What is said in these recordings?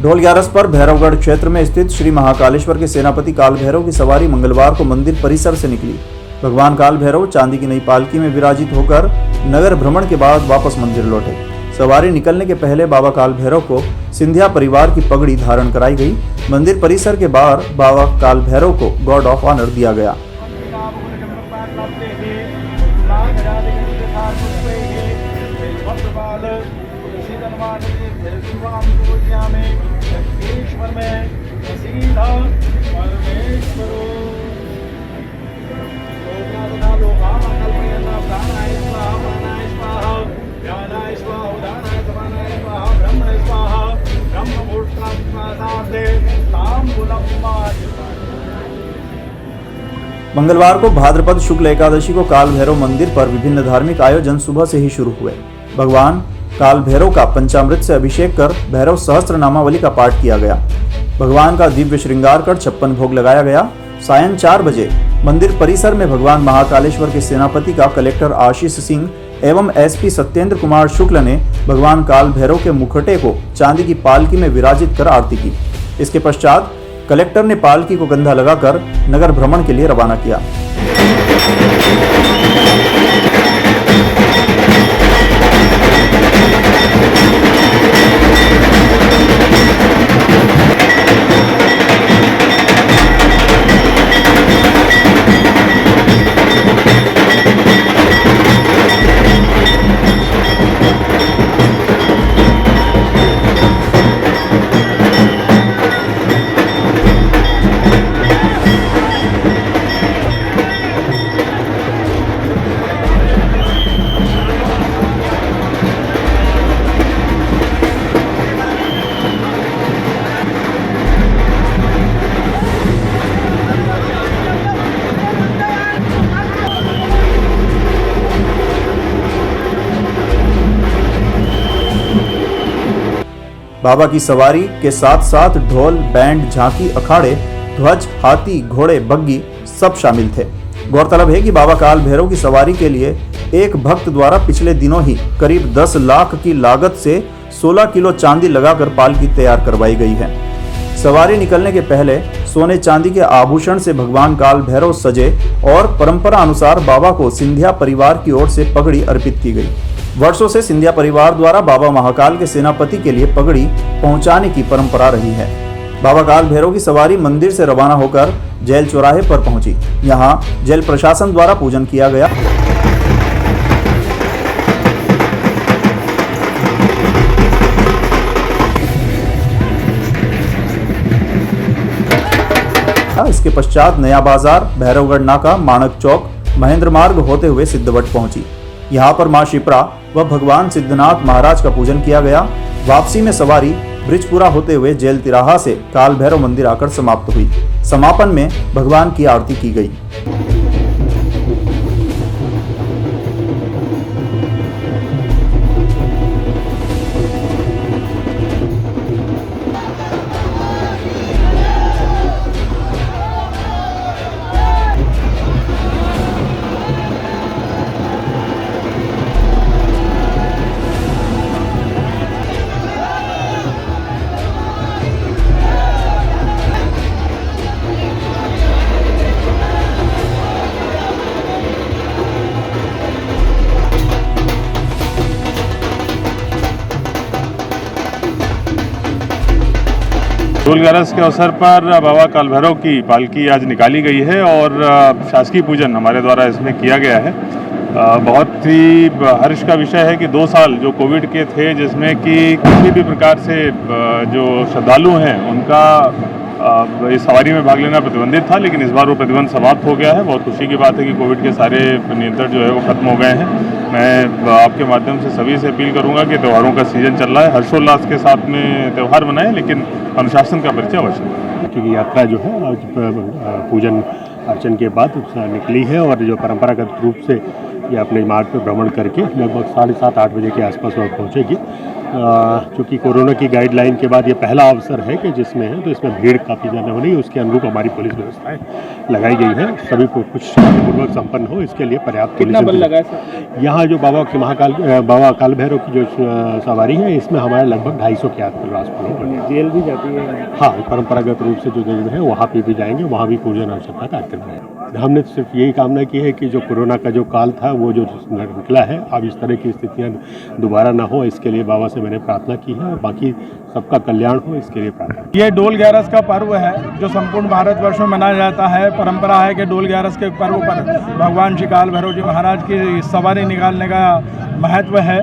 ढोल ग्यारस पर भैरवगढ़ क्षेत्र में स्थित श्री महाकालेश्वर के सेनापति काल भैरव की सवारी मंगलवार को मंदिर परिसर से निकली। भगवान काल भैरव चांदी की नई पालकी में विराजित होकर नगर भ्रमण के बाद वापस मंदिर लौटे। सवारी निकलने के पहले बाबा काल भैरव को सिंधिया परिवार की पगड़ी धारण कराई गई। मंदिर परिसर के बाहर बाबा काल भैरव को गॉर्ड ऑफ ऑनर दिया गया। मंगलवार को भाद्रपद शुक्ल एकादशी को काल भैरव मंदिर पर विभिन्न धार्मिक आयोजन सुबह से ही शुरू हुए। भगवान काल भैरव का पंचामृत से अभिषेक कर भैरव सहस्त्र नामावली का पाठ किया गया। भगवान का दिव्य श्रृंगार कर 56 भोग लगाया गया। सायं 4 बजे मंदिर परिसर में भगवान महाकालेश्वर के सेनापति का कलेक्टर आशीष सिंह एवं एसपी सत्येंद्र कुमार शुक्ल ने भगवान काल भैरव के मुखटे को चांदी की पालकी में विराजित कर आरती की। इसके पश्चात कलेक्टर ने पालकी को गंधा लगाकर नगर भ्रमण के लिए रवाना किया। बाबा की सवारी के साथ साथ ढोल, बैंड, झांकी, अखाड़े, ध्वज, हाथी, घोड़े, बग्गी सब शामिल थे। गौरतलब है कि बाबा काल भैरव की सवारी के लिए एक भक्त द्वारा पिछले दिनों ही करीब 10 लाख की लागत से 16 किलो चांदी लगाकर पालकी तैयार करवाई गई है। सवारी निकलने के पहले सोने चांदी के आभूषण से भगवान काल भैरव सजे और परंपरा अनुसार बाबा को सिंधिया परिवार की ओर से पगड़ी अर्पित की गई। वर्षों से सिंधिया परिवार द्वारा बाबा महाकाल के सेनापति के लिए पगड़ी पहुंचाने की परंपरा रही है। बाबा काल भैरव की सवारी मंदिर से रवाना होकर जेल चौराहे पर पहुंची। यहां जेल प्रशासन द्वारा पूजन किया गया। इसके पश्चात नया बाजार, भैरवगढ़ नाका, माणक चौक, महेंद्र मार्ग होते हुए सिद्धवट पहुंची। यहाँ पर मां शिप्रा व भगवान सिद्धनाथ महाराज का पूजन किया गया। वापसी में सवारी ब्रिजपुरा होते हुए जेल तिराहा से काल भैरव मंदिर आकर समाप्त हुई। समापन में भगवान की आरती की गई। ढोल ग्यारस के अवसर पर बाबा काल भैरव की पालकी आज निकाली गई है और शासकीय पूजन हमारे द्वारा इसमें किया गया है। बहुत ही हर्ष का विषय है कि 2 साल जो कोविड के थे, जिसमें कि किसी भी प्रकार से जो श्रद्धालु हैं उनका इस सवारी में भाग लेना प्रतिबंधित था, लेकिन इस बार वो प्रतिबंध समाप्त हो गया है। बहुत खुशी की बात है कि कोविड के सारे नियंत्रण जो है वो खत्म हो गए हैं। मैं आपके माध्यम से सभी से अपील करूंगा कि त्योहारों का सीजन चल रहा है, हर्षोल्लास के साथ में त्यौहार मनाएं, लेकिन अनुशासन का परिचय अवश्य। क्योंकि यात्रा जो है आज पूजन अर्चन के बाद निकली है और जो परंपरागत रूप से ये अपने मार्ग पर भ्रमण करके लगभग 7:30-8 बजे के आसपास वह पहुँचेगी चूँकि कोरोना की गाइडलाइन के बाद ये पहला अवसर है कि जिसमें है, तो इसमें भीड़ काफ़ी ज़्यादा हो रही है। उसके अनुरूप हमारी पुलिस व्यवस्थाएं लगाई गई है, सभी को कुछ शांतिपूर्वक संपन्न हो इसके लिए पर्याप्त कितना पुलिस बल लगा है सर? यहाँ जो बाबा काल भैरव की जो सवारी है, इसमें हमारे लगभग 250 के आसपास लोग। जेल भी जाती है? हाँ, परंपरागत रूप से जो जगह है वहाँ पे भी जाएंगे, वहाँ भी पूजन अर्चना का कार्यक्रम है। हमने सिर्फ यही कामना की है कि जो कोरोना का जो काल था वो जो निकला है, अब इस तरह की स्थितियाँ दोबारा ना हो, इसके लिए बाबा से मैंने प्रार्थना की है और बाकी सबका कल्याण हो इसके लिए प्रार्थना। ये डोल ग्यारस का पर्व है जो संपूर्ण भारतवर्ष में मनाया जाता है। परंपरा है कि डोल ग्यारस के पर्व पर भगवान श्री काल भैरव जी महाराज की सवारी निकालने का महत्व है।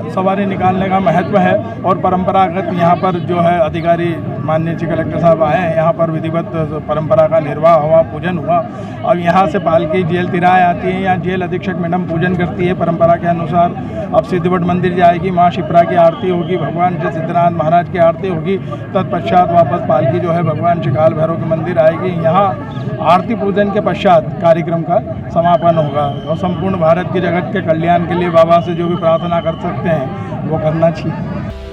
सवारी निकालने का महत्व है और परंपरागत यहाँ पर जो है अधिकारी माननीय जी कलेक्टर साहब आए हैं, यहाँ पर विधिवत परंपरा का निर्वाह हुआ, पूजन हुआ। अब यहाँ से पालकी जेल तिराए आती है, यहाँ जेल अधीक्षक मैडम पूजन करती है परंपरा के अनुसार। अब सिद्धवट मंदिर जाएगी, माँ शिप्रा की आरती होगी, भगवान श्री सिद्धनाथ महाराज की आरती होगी। तत्पश्चात वापस पालकी जो है भगवान श्री काल भैरव के मंदिर आएगी। यहाँ आरती पूजन के पश्चात कार्यक्रम का समापन होगा और संपूर्ण भारत की जगत के कल्याण के लिए बाबा से जो भी प्रार्थना कर सकते हैं वो करना चाहिए।